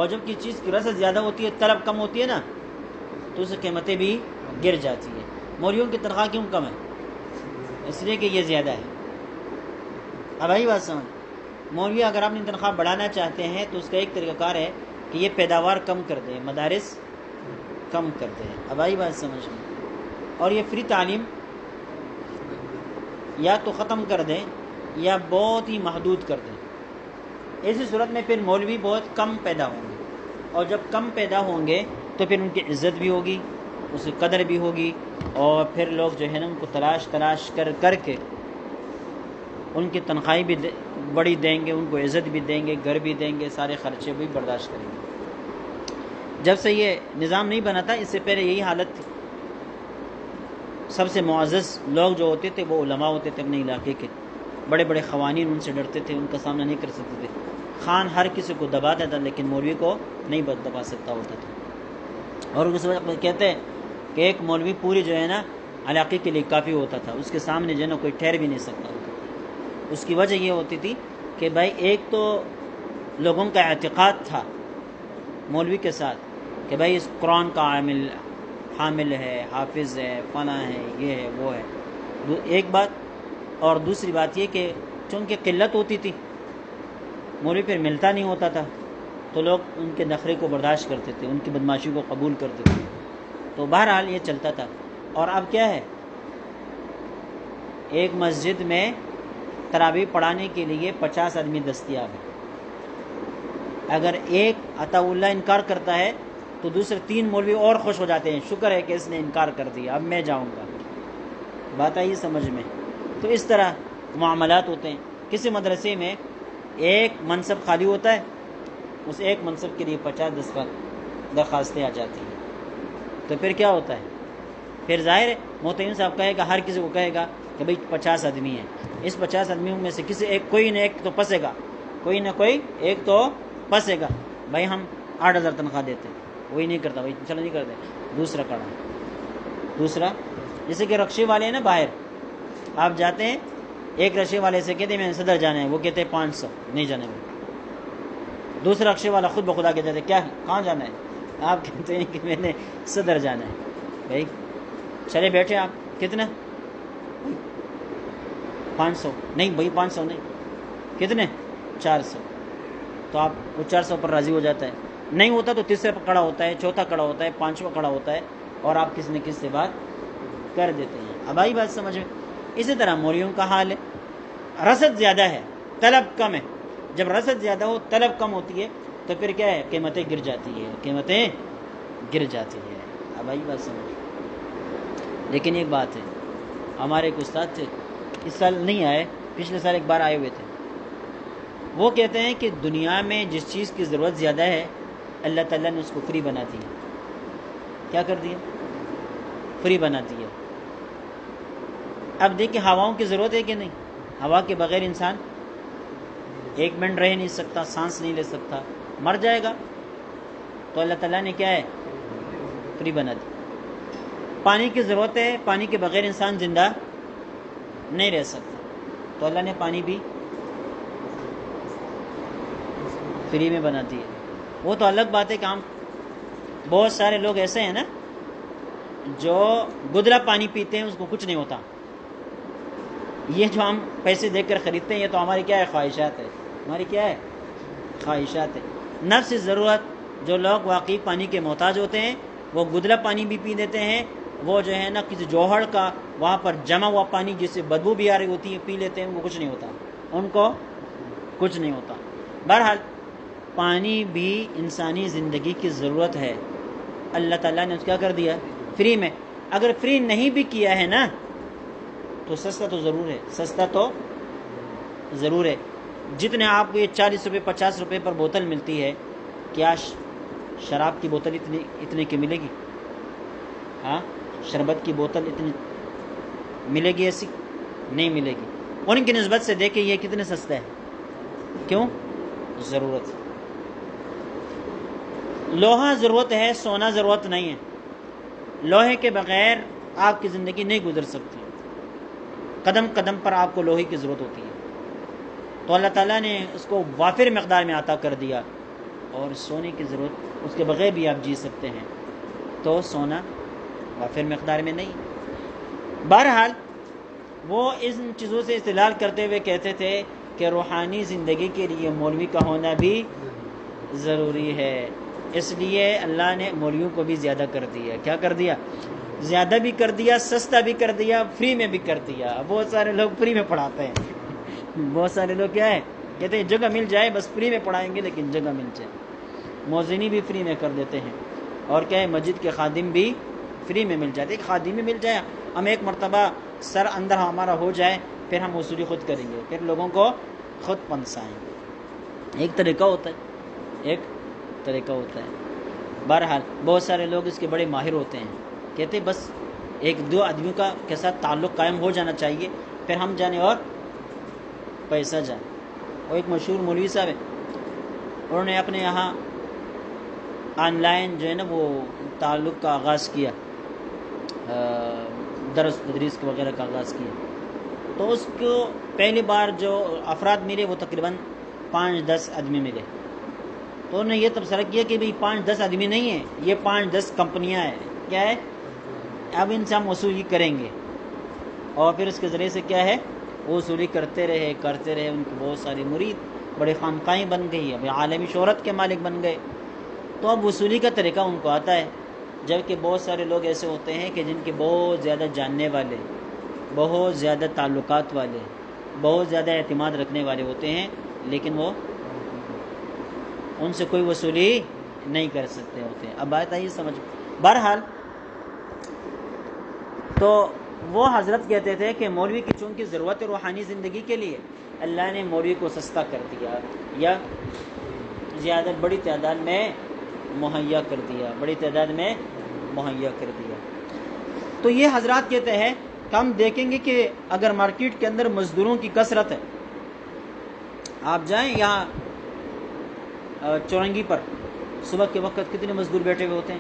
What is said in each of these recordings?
اور جب کسی چیز کی رسد زیادہ ہوتی ہے، طلب کم ہوتی ہے نا، تو اس کی قیمتیں بھی گر جاتی ہیں۔ مولویوں کی تنخواہ کیوں کم ہے؟ اس لیے کہ یہ زیادہ ہے۔ اب آئی بات سمجھ؟ مولوی اگر اپنی تنخواہ بڑھانا چاہتے ہیں تو اس کا ایک طریقہ کار ہے کہ یہ پیداوار کم کر دیں، مدارس کم کر دیں۔ اب آئی بات سمجھ میں؟ اور یہ فری تعلیم یا تو ختم کر دیں یا بہت ہی محدود کر دیں۔ ایسی صورت میں پھر مولوی بہت کم پیدا ہوں گے، اور جب کم پیدا ہوں گے تو پھر ان کی عزت بھی ہوگی، اس کی قدر بھی ہوگی، اور پھر لوگ جو ہے نا ان کو تلاش کر کے ان کی تنخواہیں بھی بڑی دیں گے، ان کو عزت بھی دیں گے، گھر بھی دیں گے، سارے خرچے بھی برداشت کریں گے۔ جب سے یہ نظام نہیں بنا تھا، اس سے پہلے یہی حالت تھی۔ سب سے معزز لوگ جو ہوتے تھے وہ علماء ہوتے تھے اپنے علاقے کے، بڑے بڑے قوانین ان سے ڈرتے تھے، ان کا سامنا نہیں کر سکتے تھے۔ خان ہر کسی کو دباتا تھا لیکن مولوی کو نہیں دبا سکتا ہوتا تھا۔ اور اس وقت کہتے ہیں کہ ایک مولوی پوری جو ہے نا علاقے کے لیے کافی ہوتا تھا، اس کے سامنے جو ہے نا کوئی ٹھہر بھی نہیں سکتا ہوتا۔ اس کی وجہ یہ ہوتی تھی کہ بھائی ایک تو لوگوں کا اعتقاد تھا مولوی کے ساتھ کہ بھائی اس قرآن کا حامل ہے، حافظ ہے، فلاں ہے، یہ ہے، وہ ہے، ایک بات۔ اور دوسری بات یہ کہ چونکہ قلت ہوتی تھی، مولوی پھر ملتا نہیں ہوتا تھا، تو لوگ ان کے نخرے کو برداشت کرتے تھے، ان کی بدماشی کو قبول کرتے تھے۔ تو بہرحال یہ چلتا تھا۔ اور اب کیا ہے، ایک مسجد میں تراویح پڑھانے کے لیے 50 آدمی دستیاب ہے۔ اگر ایک عطا اللہ انکار کرتا ہے تو دوسرے 3 مولوی اور خوش ہو جاتے ہیں، شکر ہے کہ اس نے انکار کر دیا، اب میں جاؤں گا۔ بات آئی سمجھ میں؟ تو اس طرح معاملات ہوتے ہیں۔ کسی مدرسے میں ایک منصب خالی ہوتا ہے، اس ایک منصب کے لیے 50 درخواستیں آ جاتی ہیں، تو پھر کیا ہوتا ہے؟ پھر ظاہر ہے محتمین صاحب کہے گا، ہر کسی کو کہے گا کہ بھئی 50 آدمی ہیں، اس 50 آدمیوں میں سے کسی ایک کوئی نہ ایک تو پسے گا، کوئی نہ کوئی ایک تو پسے گا، بھائی ہم 8,000 تنخواہ دیتے ہیں، وہی نہیں کرتا، بھائی چلو نہیں کرتے، دوسرا کھڑا ہے۔ دوسرا جیسے کہ رکشے والے ہیں نا، باہر آپ جاتے ہیں، ایک رکشے والے سے کہتے ہیں میں صدر جانا ہے، وہ کہتے ہیں 500 نہیں جانے میں۔ دوسرا رکشے والا خود بخدا کہتا ہے کیا کہاں جانا ہے؟ آپ کہتے ہیں کہ میں نے صدر جانا ہے۔ بھائی چلے بیٹھے، آپ کتنا؟ 500 نہیں بھائی، 500 نہیں، کتنے؟ 400۔ تو آپ وہ 400 پر راضی ہو جاتا ہے، نہیں ہوتا تو تیسرا کڑا ہوتا ہے، چوتھا کڑا ہوتا ہے، 5واں کڑا ہوتا ہے، اور آپ کس نہ کس سے بات کر دیتے ہیں۔ اب آئی بات سمجھ میں؟ اسی طرح مولویوں کا حال ہے، رسد زیادہ ہے، طلب کم ہے۔ جب رسد زیادہ ہو، طلب کم ہوتی ہے، تو پھر کیا ہے؟ قیمتیں گر جاتی ہے، قیمتیں گر جاتی ہے۔ اب آئی بات سمجھ؟ لیکن ایک بات ہے، ہمارے ایک استاد تھے، اس سال نہیں آئے، پچھلے سال ایک بار آئے ہوئے تھے۔ وہ کہتے ہیں کہ دنیا میں جس چیز کی ضرورت زیادہ ہے، اللہ تعالیٰ نے اس کو فری بنا دیا۔ کیا کر دیا؟ فری بنا دیا۔ اب دیکھیں ہواؤں کی ضرورت ہے کہ نہیں؟ ہوا کے بغیر انسان 1 منٹ رہ نہیں سکتا، سانس نہیں لے سکتا، مر جائے گا۔ تو اللہ تعالیٰ نے کیا ہے؟ فری بنا دی۔ پانی کی ضرورت ہے، پانی کے بغیر انسان زندہ نہیں رہ سکتا، تو اللہ نے پانی بھی فری میں بنا دی ہے۔ وہ تو الگ بات ہے کہ ہم بہت سارے لوگ ایسے ہیں نا جو گدلا پانی پیتے ہیں، اس کو کچھ نہیں ہوتا۔ یہ جو ہم پیسے دے کر خریدتے ہیں، یہ تو ہماری کیا ہے؟ خواہشات ہے، ہماری کیا ہے؟ خواہشات ہے، نفس ضرورت۔ جو لوگ واقعی پانی کے محتاج ہوتے ہیں وہ گدلا پانی بھی پی دیتے ہیں، وہ جو ہے نا کسی جوہر کا وہاں پر جمع ہوا پانی جس سے بدبو بھی آ رہی ہوتی ہے پی لیتے ہیں، ان کو کچھ نہیں ہوتا، ان کو کچھ نہیں ہوتا۔ بہرحال پانی بھی انسانی زندگی کی ضرورت ہے، اللہ تعالیٰ نے اس کیا کر دیا؟ فری میں۔ اگر فری نہیں بھی کیا ہے نا تو سستا تو ضرور ہے، سستا تو ضرور ہے۔ جتنے آپ کو یہ 40 روپے 50 روپے پر بوتل ملتی ہے، کیا شراب کی بوتل اتنے کی ملے گی؟ ہاں، شربت کی بوتل اتنی ملے گی؟ ایسی نہیں ملے گی۔ ان کی نسبت سے دیکھیں یہ کتنے سستا ہے، کیوں؟ ضرورت۔ لوہا ضرورت ہے، سونا ضرورت نہیں ہے۔ لوہے کے بغیر آپ کی زندگی نہیں گزر سکتی، قدم قدم پر آپ کو لوہے کی ضرورت ہوتی ہے۔ تو اللہ تعالیٰ نے اس کو وافر مقدار میں عطا کر دیا، اور سونے کی ضرورت اس کے بغیر بھی آپ جی سکتے ہیں، تو سونا وافر مقدار میں نہیں۔ بہرحال وہ ان چیزوں سے استدلال کرتے ہوئے کہتے تھے کہ روحانی زندگی کے لیے مولوی کا ہونا بھی ضروری ہے، اس لیے اللہ نے مولویوں کو بھی زیادہ کر دیا۔ کیا کر دیا؟ زیادہ بھی کر دیا، سستا بھی کر دیا، فری میں بھی کر دیا۔ بہت سارے لوگ فری میں پڑھاتے ہیں، بہت سارے لوگ کیا ہے کہتے ہیں جگہ مل جائے بس فری میں پڑھائیں گے، لیکن جگہ مل جائے۔ موذنی بھی فری میں کر دیتے ہیں، اور کیا ہے مسجد کے خادم بھی فری میں مل جاتے، ایک خادم بھی مل جائے، ہم ایک مرتبہ سر اندر ہمارا ہو جائے پھر ہم وصولی خود کریں گے، پھر لوگوں کو خود پنسائیں گے۔ ایک طریقہ ہوتا ہے، ایک طریقہ ہوتا ہے۔ بہرحال بہت سارے لوگ اس کے بڑے ماہر ہوتے ہیں، کہتے بس ایک دو آدمیوں کا کے ساتھ تعلق قائم ہو جانا چاہیے، پھر ہم جانے اور پیسہ جائے۔ اور ایک مشہور مولوی صاحب ہے، انہوں نے اپنے یہاں آن لائن جو ہے نا وہ تعلق کا آغاز کیا، درس تدریس وغیرہ کا آغاز کیا، تو اس کو پہلی بار جو افراد ملے وہ تقریباً 5-10 آدمی ملے، تو انہوں نے یہ تبصرہ کیا کہ بھئی 5-10 آدمی نہیں ہیں، یہ 5-10 کمپنیاں ہیں۔ کیا ہے؟ اب ان سے ہم وصولی کریں گے، اور پھر اس کے ذریعے سے کیا ہے وصولی کرتے رہے، ان کو بہت سارے مرید، بڑے خانقاہیں بن گئی، اب عالمی شہرت کے مالک بن گئے، تو اب وصولی کا طریقہ ان کو آتا ہے۔ جبکہ بہت سارے لوگ ایسے ہوتے ہیں کہ جن کے بہت زیادہ جاننے والے، بہت زیادہ تعلقات والے، بہت زیادہ اعتماد رکھنے والے ہوتے ہیں، لیکن وہ ان سے کوئی وصولی نہیں کر سکتے ہوتے ہیں۔ اب بات آئی سمجھ۔ بہرحال تو وہ حضرت کہتے تھے کہ مولوی کی چونکہ ضرورت ہے روحانی زندگی کے لیے، اللہ نے مولوی کو سستا کر دیا یا زیادہ بڑی تعداد میں مہیا کر دیا، بڑی تعداد میں مہیا کر دیا۔ تو یہ حضرات کہتے ہیں کہ ہم دیکھیں گے کہ اگر مارکیٹ کے اندر مزدوروں کی کثرت ہے، آپ جائیں یہاں چورنگی پر صبح کے وقت کتنے مزدور بیٹھے ہوئے ہوتے ہیں،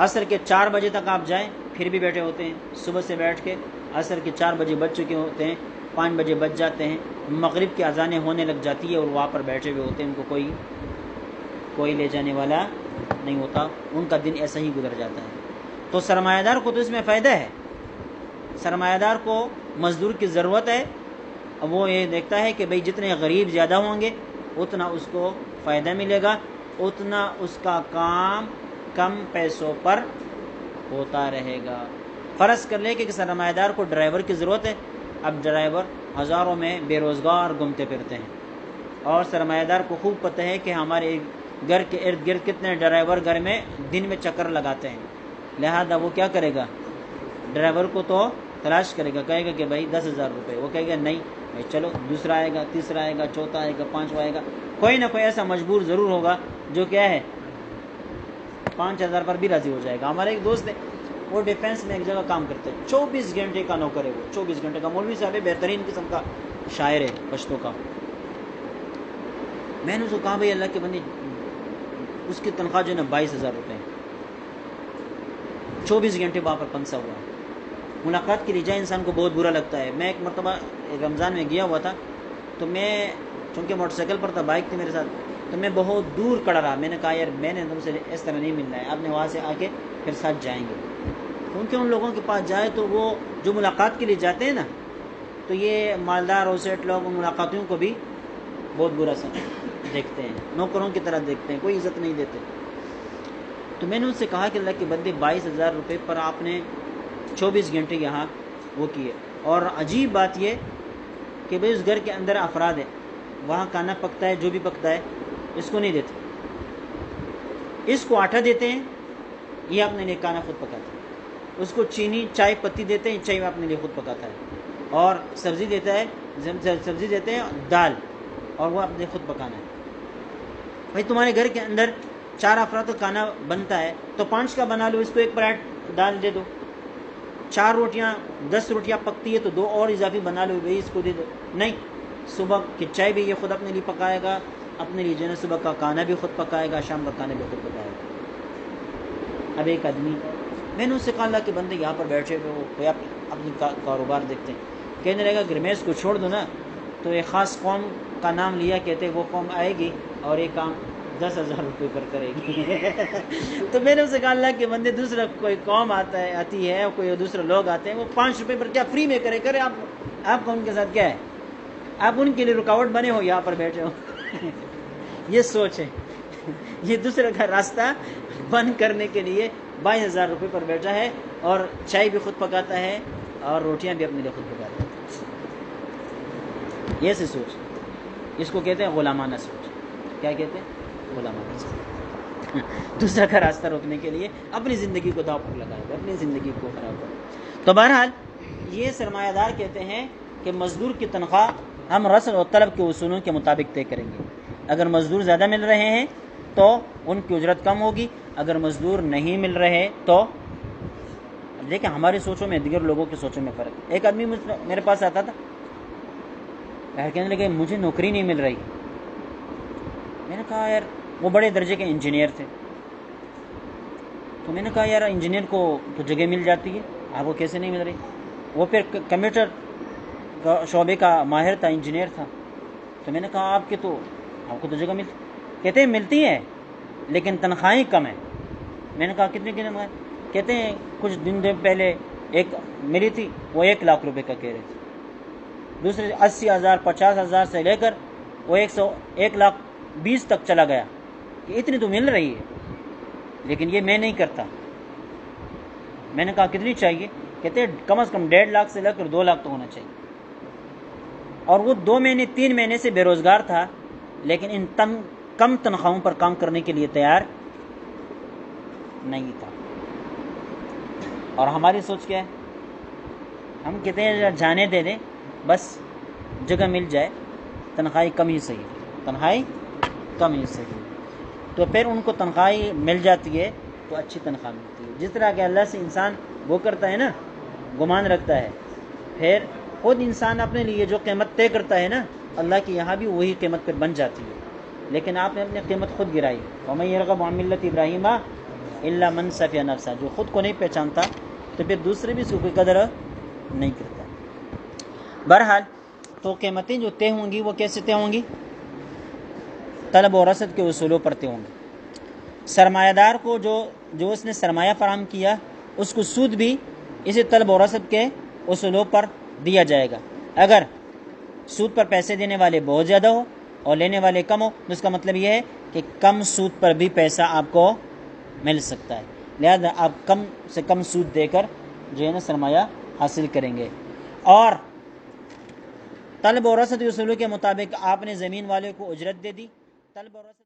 عصر کے 4 بجے تک آپ جائیں پھر بھی بیٹھے ہوتے ہیں، صبح سے بیٹھ کے عصر کے 4 بجے بج چکے ہوتے ہیں، 5 بجے بج جاتے ہیں، مغرب کی اذانیں ہونے لگ جاتی ہے اور وہاں پر بیٹھے ہوئے ہوتے ہیں، ان کو کوئی لے جانے والا نہیں ہوتا، ان کا دن ایسا ہی گزر جاتا ہے۔ تو سرمایہ دار کو تو اس میں فائدہ ہے، سرمایہ دار کو مزدور کی ضرورت ہے، وہ یہ دیکھتا ہے کہ بھئی جتنے غریب زیادہ ہوں گے اتنا اس کو فائدہ ملے گا، اتنا اس کا کام کم پیسوں پر ہوتا رہے گا۔ فرض کر لے کہ سرمایہ دار کو ڈرائیور کی ضرورت ہے، اب ڈرائیور ہزاروں میں بے روزگار گھومتے پھرتے ہیں، اور سرمایہ دار کو خوب پتہ ہے کہ ہمارے گھر کے ارد گرد کتنے ڈرائیور گھر میں دن میں چکر لگاتے ہیں، لہذا وہ کیا کرے گا، ڈرائیور کو تو تلاش کرے گا، کہے گا کہ بھائی 10,000 روپے، وہ کہے گا نہیں بھائی چلو دوسرا آئے گا، تیسرا آئے گا، چوتھا آئے گا، 5واں آئے گا، کوئی نہ کوئی ایسا مجبور ضرور ہوگا جو کیا ہے 5,000 پر بھی راضی ہو جائے گا۔ ہمارے ایک دوست ہے، وہ ڈیفینس میں ایک جگہ کام کرتے ہیں، 24 گھنٹے کا نوکر ہے، وہ 24 گھنٹے کا مولوی صاحب ہے، بہترین قسم کا شاعر ہے پشتو کا۔ میں نے اس کو کہا بھائی اللہ کے بندے، اس کی تنخواہ جو ہے نا 22,000 روپے ہے، 24 گھنٹے وہاں پر پنسا ہوا ہے، ملاقات کے لیے جائے انسان کو بہت برا لگتا ہے۔ میں ایک مرتبہ رمضان میں گیا ہوا تھا، تو میں چونکہ موٹر سائیکل پر تھا، بائک تھی میرے ساتھ، تو میں بہت دور کھڑا رہا، میں نے کہا یار میں نے تم سے اس طرح نہیں ملنا ہے، آپ نے وہاں سے آ کے پھر ساتھ جائیں گے، کیونکہ ان لوگوں کے پاس جائے تو وہ جو ملاقات کے لیے جاتے ہیں نا، تو یہ مالدار اور سیٹ لوگ ان ملاقاتیوں کو بھی بہت برا سا دیکھتے ہیں، نوکروں کی طرح دیکھتے ہیں، کوئی عزت نہیں دیتے۔ تو میں نے ان سے کہا کہ اللہ کے بندے 22,000 روپے پر آپ نے 24 گھنٹے یہاں وہ کیے، اور عجیب بات یہ کہ بھئی اس گھر کے اندر افراد ہیں، وہاں کھانا پکتا ہے، جو بھی پکتا ہے اس کو نہیں دیتے، اس کو آٹا دیتے ہیں، یہ اپنے لیے کھانا خود پکاتا ہے، اس کو چینی چائے پتی دیتے ہیں، چائے اپنے لیے خود پکاتا ہے، اور سبزی دیتا ہے، سبزی دیتے ہیں دال، اور وہ اپنے خود پکانا ہے۔ بھائی تمہارے گھر کے اندر 4 افراد کا کھانا بنتا ہے تو 5 کا بنا لو، اس کو 1 پلیٹ دال دے دو، 4 روٹیاں 10 روٹیاں پکتی ہے تو 2 اور اضافی بنا لو، بھائی اس کو دے دو۔ نہیں، صبح کی چائے بھی یہ خود اپنے لیے پکائے گا، اپنے لیے جو ہے صبح کا کھانا بھی خود پکائے گا، شام کا کھانا بھی خود پکائے گا۔ اب ایک آدمی، میں نے اس سے کہا اللہ کے بندے یہاں پر بیٹھے ہوئے ہو، کوئی اپنی کاروبار دیکھتے ہیں، کہنے لگا اگر میں اس کو چھوڑ دوں نا تو ایک خاص قوم کا نام لیا، کہتے وہ قوم آئے گی اور یہ کام 10,000 روپے پر کرے گی تو میں نے اسے کہا اللہ کے بندے دوسرا کوئی قوم آتی ہے کوئی دوسرے لوگ آتے ہیں وہ 5 روپے پر کیا فری میں کرے آپ کا ان کے ساتھ کیا ہے؟ آپ ان کے لیے رکاوٹ بنے ہو، یہاں پر بیٹھے ہو یہ سوچ ہے یہ دوسرے کا راستہ بند کرنے کے لیے 22,000 روپے پر بیٹھا ہے اور چائے بھی خود پکاتا ہے اور روٹیاں بھی اپنے لیے خود پکاتا ہے. یہ سی سوچ، اس کو کہتے ہیں غلامانہ سوچ. کیا کہتے ہیں؟ غلامانہ سوچ. دوسرا کا راستہ روکنے کے لیے اپنی زندگی کو داؤ پر لگائے گا، اپنی زندگی کو خراب کرے. تو بہرحال یہ سرمایہ دار کہتے ہیں کہ مزدور کی تنخواہ ہم رسل و طلب کے اصولوں کے مطابق طے کریں گے. اگر مزدور زیادہ مل رہے ہیں تو ان کی اجرت کم ہوگی، اگر مزدور نہیں مل رہے تو دیکھیں ہماری سوچوں میں دیگر لوگوں کی سوچوں میں فرق. ایک آدمی میرے پاس آتا تھا، کہنے لگے مجھے نوکری نہیں مل رہی. میں نے کہا یار، وہ بڑے درجے کے انجینئر تھے، تو میں نے کہا یار انجینئر کو تو جگہ مل جاتی ہے، آپ کو کیسے نہیں مل رہی؟ وہ پھر کمپیوٹر شعبے کا ماہر تھا، انجینئر تھا. تو میں نے کہا آپ کو تو جگہ کہتے ہیں ملتی ہے لیکن تنخواہیں کم ہیں. میں نے کہا کتنے کی تنخواہیں؟ کہتے ہیں کچھ دن پہلے ایک ملی تھی، وہ 1 لاکھ روپے کا کہہ رہے تھے. دوسرے 80,000 50,000 سے لے کر وہ 1,20,000 تک چلا گیا کہ اتنی تو مل رہی ہے لیکن یہ میں نہیں کرتا. میں نے کہا کتنی چاہیے؟ کہتے ہیں کم از کم 1.5 لاکھ سے لے کر 2 لاکھ تو ہونا چاہیے. اور وہ 2 مہینے 3 مہینے سے بے روزگار تھا لیکن ان کم تنخواہوں پر کام کرنے کے لیے تیار نہیں تھا. اور ہماری سوچ کیا ہے؟ ہم کہتے ہیں جانے دے دیں، بس جگہ مل جائے، تنخواہی کم ہی صحیح. تو پھر ان کو تنخواہی مل جاتی ہے تو اچھی تنخواہ ملتی ہے. جس طرح کہ اللہ سے انسان وہ کرتا ہے نا، گمان رکھتا ہے، پھر خود انسان اپنے لیے جو قیمت طے کرتا ہے نا، اللہ کی یہاں بھی وہی قیمت پھر بن جاتی ہے. لیکن آپ نے اپنی قیمت خود گرائی. وَمَن يَرْغَبُ عَن مِّلَّةِ إِبْرَاهِيمَ إِلَّا مَن سَفِهَ نَفْسَهُ. جو خود کو نہیں پہچانتا تو پھر دوسرے بھی اس کی کوئی قدر نہیں کرتا. بہرحال تو قیمتیں جو طے ہوں گی وہ کیسے طے ہوں گی؟ طلب و رسد کے اصولوں پر طے ہوں گی. سرمایہ دار کو جو اس نے سرمایہ فراہم کیا اس کو سود بھی اسی طلب و رسد کے اصولوں پر دیا جائے گا. اگر سود پر پیسے دینے والے بہت زیادہ ہو اور لینے والے کم ہو تو اس کا مطلب یہ ہے کہ کم سود پر بھی پیسہ آپ کو مل سکتا ہے، لہذا آپ کم سے کم سود دے کر جو ہے نا سرمایہ حاصل کریں گے. اور طلب و رسد اصولوں کے مطابق آپ نے زمین والے کو اجرت دے دی. طلب و رسد